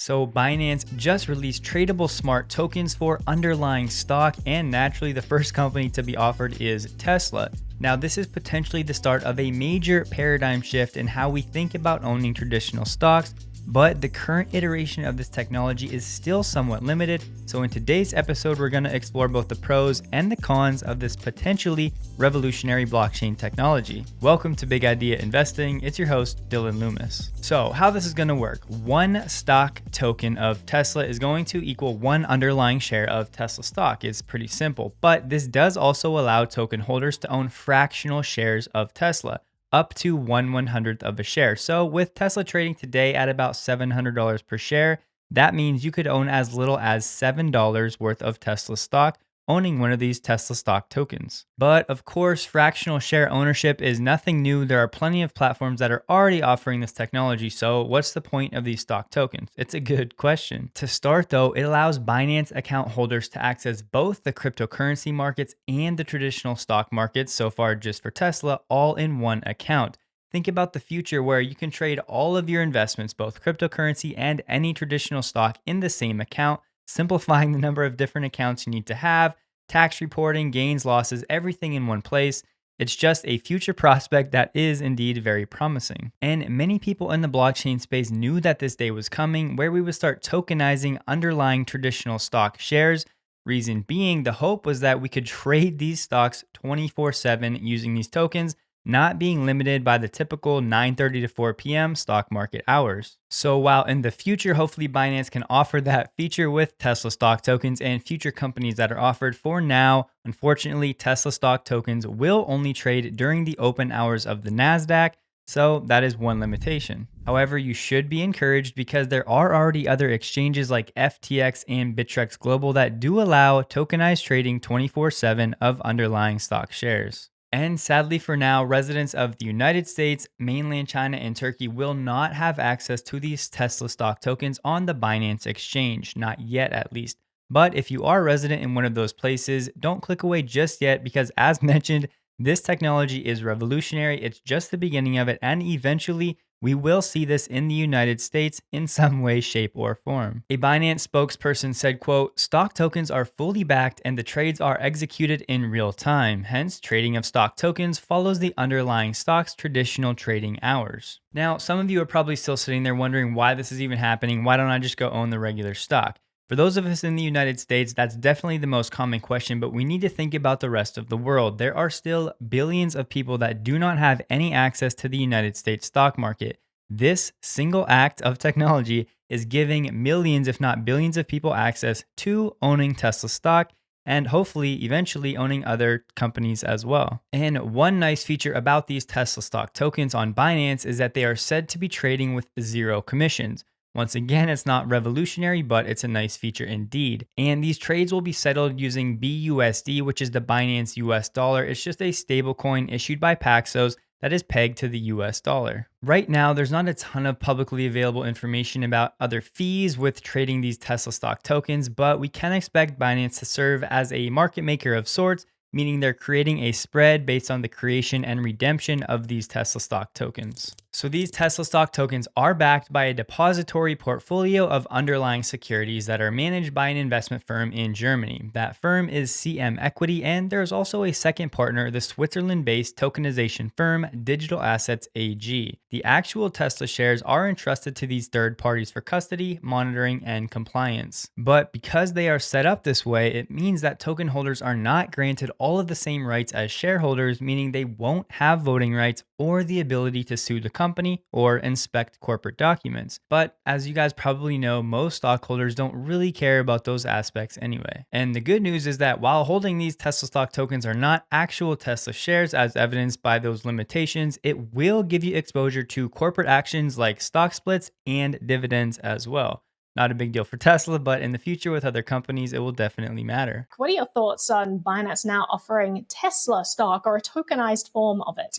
So Binance just released tradable smart tokens for underlying stock, and naturally the first company to be offered is Tesla. Now this is potentially the start of a major paradigm shift in how we think about owning traditional stocks, but the current iteration of this technology is still somewhat limited. So in today's episode, we're going to explore both the pros and the cons of this potentially revolutionary blockchain technology. Welcome to Big Idea Investing. It's your host, Dylan Loomis. So how this is going to work: one stock token of Tesla is going to equal one underlying share of Tesla stock. It's pretty simple, but this does also allow token holders to own fractional shares of Tesla, up to 1/100th of a share. So with Tesla trading today at about $700 per share, that means you could own as little as $7 worth of Tesla stock, owning one of these Tesla stock tokens. But of course, fractional share ownership is nothing new. There are plenty of platforms that are already offering this technology. So what's the point of these stock tokens? It's a good question. To start though, it allows Binance account holders to access both the cryptocurrency markets and the traditional stock markets, so far just for Tesla, all in one account. Think about the future where you can trade all of your investments, both cryptocurrency and any traditional stock, in the same account, simplifying the number of different accounts you need to have, tax reporting, gains, losses, everything in one place. It's just a future prospect that is indeed very promising. And many people in the blockchain space knew that this day was coming, where we would start tokenizing underlying traditional stock shares. Reason being, the hope was that we could trade these stocks 24/7 using these tokens, not being limited by the typical 9:30 to 4 p.m. stock market hours. So while in the future, hopefully Binance can offer that feature with Tesla stock tokens and future companies that are offered, for now, unfortunately, Tesla stock tokens will only trade during the open hours of the NASDAQ. So that is one limitation. However, you should be encouraged because there are already other exchanges like FTX and Bittrex Global that do allow tokenized trading 24/7 of underlying stock shares. And sadly for now, residents of the United States, mainland China, and Turkey will not have access to these Tesla stock tokens on the Binance exchange, not yet at least. But if you are a resident in one of those places, don't click away just yet because, as mentioned, this technology is revolutionary. It's just the beginning of it, and eventually we will see this in the United States in some way, shape, or form. A Binance spokesperson said, quote, "Stock tokens are fully backed and the trades are executed in real time. Hence, trading of stock tokens follows the underlying stock's traditional trading hours." Now, some of you are probably still sitting there wondering why this is even happening. Why don't I just go own the regular stock? For those of us in the United States, that's definitely the most common question, but we need to think about the rest of the world. There are still billions of people that do not have any access to the United States stock market. This single act of technology is giving millions, if not billions, of people access to owning Tesla stock and hopefully eventually owning other companies as well. And one nice feature about these Tesla stock tokens on Binance is that they are said to be trading with zero commissions. Once again, it's not revolutionary, but it's a nice feature indeed. And these trades will be settled using BUSD, which is the Binance US dollar. It's just a stablecoin issued by Paxos that is pegged to the US dollar. Right now, there's not a ton of publicly available information about other fees with trading these Tesla stock tokens, but we can expect Binance to serve as a market maker of sorts, meaning they're creating a spread based on the creation and redemption of these Tesla stock tokens. So these Tesla stock tokens are backed by a depository portfolio of underlying securities that are managed by an investment firm in Germany. That firm is CM Equity, and there's also a second partner, the Switzerland-based tokenization firm Digital Assets AG. The actual Tesla shares are entrusted to these third parties for custody, monitoring, and compliance. But because they are set up this way, it means that token holders are not granted all of the same rights as shareholders, meaning they won't have voting rights or the ability to sue the company or inspect corporate documents. But as you guys probably know, most stockholders don't really care about those aspects anyway. And the good news is that while holding these Tesla stock tokens are not actual Tesla shares, as evidenced by those limitations, it will give you exposure to corporate actions like stock splits and dividends as well. Not a big deal for Tesla, but in the future with other companies, it will definitely matter. What are your thoughts on Binance now offering Tesla stock or a tokenized form of it?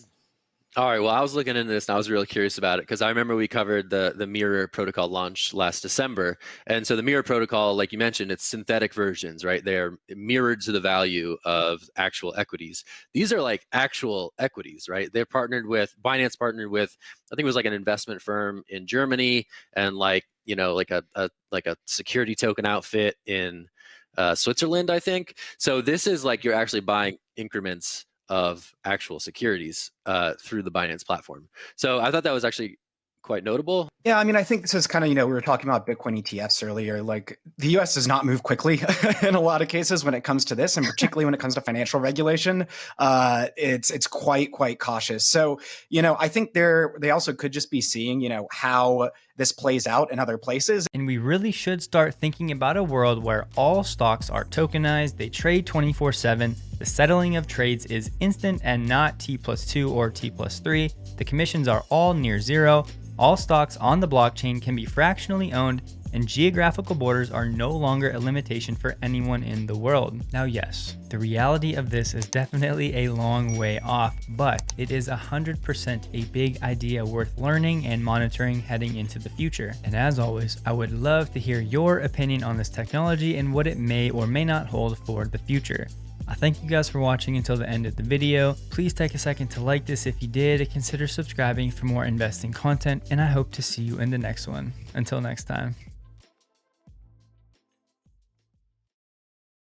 All right, well, I was looking into this and I was really curious about it because I remember we covered the Mirror protocol launch last December. And so the Mirror protocol, like you mentioned, it's synthetic versions, right? They're mirrored to the value of actual equities. These are like actual equities, right? Binance partnered with, I think it was like an investment firm in Germany, and like like a security token outfit in Switzerland, I think. So this is like you're actually buying increments of actual securities through the Binance platform. So I thought that was actually quite notable. Yeah, I mean, I think this is kind of, we were talking about Bitcoin ETFs earlier. Like, the US does not move quickly in a lot of cases when it comes to this, and particularly when it comes to financial regulation. It's quite cautious. So, I think they also could just be seeing, how this plays out in other places. And we really should start thinking about a world where all stocks are tokenized, they trade 24/7, the settling of trades is instant and not T+2 or T+3, the commissions are all near zero, all stocks on the blockchain can be fractionally owned, and geographical borders are no longer a limitation for anyone in the world. Now, yes, the reality of this is definitely a long way off, but it is 100% a big idea worth learning and monitoring heading into the future. And as always, I would love to hear your opinion on this technology and what it may or may not hold for the future. I thank you guys for watching until the end of the video. Please take a second to like this if you did, consider subscribing for more investing content, and I hope to see you in the next one. Until next time.